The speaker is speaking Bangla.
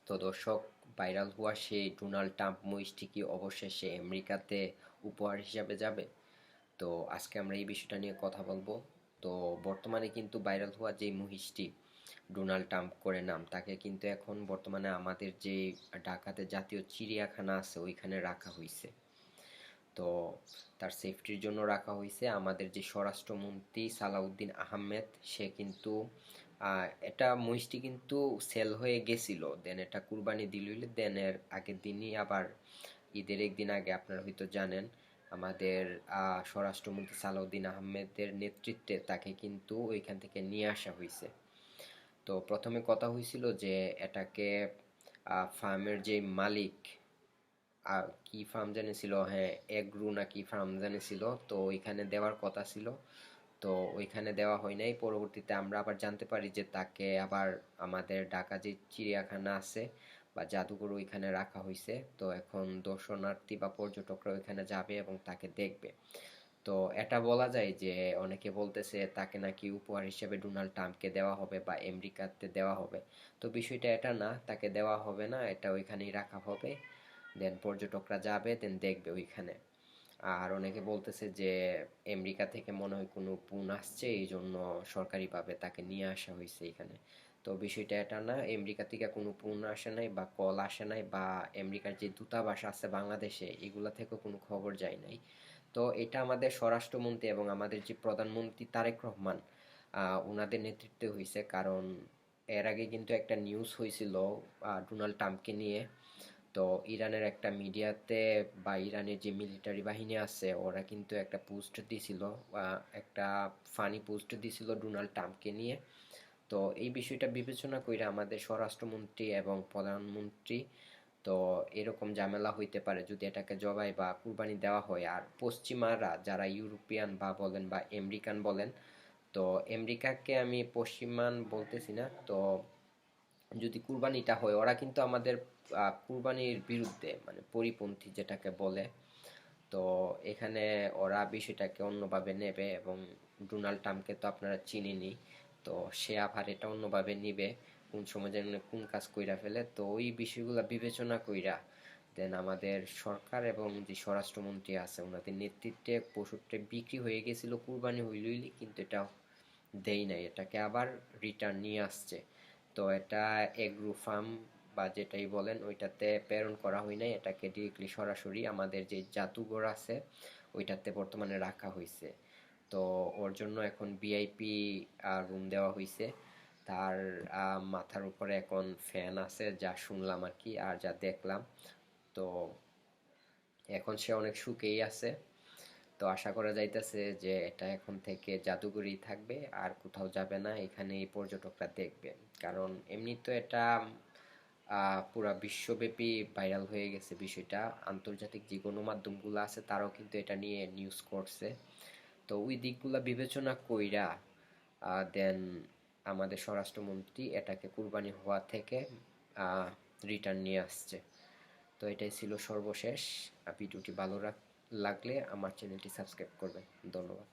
তো দর্শক, ভাইরাল হওয়া সেই ডোনাল্ড ট্রাম্প মহিষটি কি অবশেষে আমেরিকাতে উপহার হিসাবে যাবে? তো আজকে আমরা এই বিষয়টা নিয়ে কথা বলবো। তো বর্তমানে কিন্তু ভাইরাল হওয়া যে মহিষটি ডোনাল্ড ট্রাম্প করে নাম, তাকে কিন্তু এখন বর্তমানে আমাদের যে ঢাকাতে জাতীয় চিড়িয়াখানা আছে ওইখানে রাখা হয়েছে। তো তার সেফটির জন্য রাখা হয়েছে। আমাদের যে স্বরাষ্ট্রমন্ত্রী সালাউদ্দিন আহমেদ, সে কিন্তু এটা মহিষটি কিন্তু সেল হয়ে গেছিল, দেন এটা কুরবানি দিল। দেন এর আগের দিনই আবার ঈদের একদিন আগে আপনারা হয়তো জানেন, আমাদের স্বরাষ্ট্রমন্ত্রী সালাউদ্দিন আহমেদের নেতৃত্বে তাকে কিন্তু ওইখান থেকে নিয়ে আসা হয়েছে। তো প্রথমে কথা হয়েছিল যে এটাকে ফার্মের যে মালিক, কি ফার্ম জানি ছিল, হ্যাঁ এগ্রু না কি ফার্ম জানি ছিল, তো ওইখানে দেওয়ার কথা ছিল। তো ওইখানে দেওয়া হয় নাই। পরবর্তীতে আমরা আবার জানতে পারি যে তাকে আবার আমাদের ঢাকা যে চিড়িয়াখানা আছে বা জাদুঘর ওইখানে রাখা হয়েছে। তো এখন দর্শনার্থী বা পর্যটকরা ওইখানে যাবে এবং তাকে দেখবে। তো এটা বলা যায় যে অনেকে বলতেছে তাকে নাকি উপহার হিসেবে ডোনাল্ড ট্রাম্পকে দেওয়া হবে বা আমেরিকাতে দেওয়া হবে। তো বিষয়টা এটা না, তাকে দেওয়া হবে না, এটা ওইখানেই রাখা হবে। দেন পর্যটকরা যাবে, দেন দেখবে ওইখানে। আর অনেকে বলতেছে যে আমেরিকা থেকে মনে হয় কোনো পণ্য আসছে, এই জন্য সরকারিভাবে তাকে নিয়ে আসা হয়েছে এখানে। তো বিষয়টা এটা না, আমেরিকা থেকে কোনো পণ্য আসে নাই বা কল আসে নাই, বা আমেরিকার যে দূতাবাস আছে বাংলাদেশে এগুলা থেকে কোনো খবর যায় নাই। তো এটা আমাদের স্বরাষ্ট্রমন্ত্রী এবং আমাদের যে প্রধানমন্ত্রী তারেক রহমান, ওনাদের নেতৃত্বে হয়েছে। কারণ এর আগে কিন্তু একটা নিউজ হয়েছিল ডোনাল্ড ট্রাম্পকে নিয়ে। তো ইরানের একটা মিডিয়াতে বা ইরানের যে মিলিটারি বাহিনী আছে ওরা কিন্তু একটা পোস্ট দিছিল, একটা ফানি পোস্ট দিছিল ডোনাল্ড ট্রাম্পকে নিয়ে। তো এই বিষয়টা বিবেচনা করে আমাদের স্বরাষ্ট্রমন্ত্রী এবং প্রধানমন্ত্রী, তো এরকম ঝামেলা হইতে পারে যদি এটাকে জবাই বা কুরবানি দেওয়া হয়। আর পশ্চিমারা যারা ইউরোপিয়ান বা বলেন বা আমেরিকান বলেন, তো আমেরিকাকে আমি পশ্চিমান বলতেছি না, তো যদি কুরবানিটা হয় ওরা কিন্তু আমাদের কুরবানির বিরুদ্ধে, মানে পরিপন্থী যেটাকে বলে। তো এখানে ওরা বিষয়টাকে অন্যভাবে নেবে এবং ডোনাল্ড ট্রাম্পকে তো আপনারা চিনেনই। তো সে আবার এটা অন্যভাবে নিবে, কোন সময় যেন কোন কাজ কইরা ফেলে। তো ওই বিষয়গুলো বিবেচনা কইরা দেন আমাদের সরকার এবং যে স্বরাষ্ট্রমন্ত্রী আছে ওনাদের নেতৃত্বে পশুটা বিক্রি হয়ে গেছিল, কুরবানি হইলই, কিন্তু এটা দেই নাই, এটাকে আবার রিটার্ন নিয়ে আসছে। তো এটা এগ্রো ফার্ম বা যেটাই বলেন ওইটাতে প্রেরণ করা হয় নাই, এটাকে ডিরেক্টলি সরাসরি আমাদের যে জাদুঘর আছে ওইটাতে বর্তমানে রাখা হয়েছে। তো ওর জন্য এখন ভিআইপি রুম দেওয়া হয়েছে। তার মাথার উপরে এখন ফ্যান আছে, যা শুনলাম আর কি আর যা দেখলাম। তো এখন সে অনেক সুখেই আছে। তো আশা করা যাইতেছে যে এটা এখন থেকে জাদুঘরেই থাকবে, আর কোথাও যাবে না, এখানেই পর্যটকরা দেখবে। কারণ এমনি তো এটা পুরা বিশ্বব্যাপী ভাইরাল হয়ে গেছে বিষয়টা। আন্তর্জাতিক যে গণমাধ্যমগুলো আছে তারাও কিন্তু এটা নিয়ে নিউজ করছে। তো ওই দিকগুলা বিবেচনা কইরা দেন আমাদের স্বরাষ্ট্রমন্ত্রী এটাকে কুরবানি হওয়া থেকে রিটার্ন নিয়ে আসছে। তো এটাই ছিল সর্বশেষ। ভিডিওটি ভালো লাগলে আমার চ্যানেলটি সাবস্ক্রাইব করবেন। ধন্যবাদ।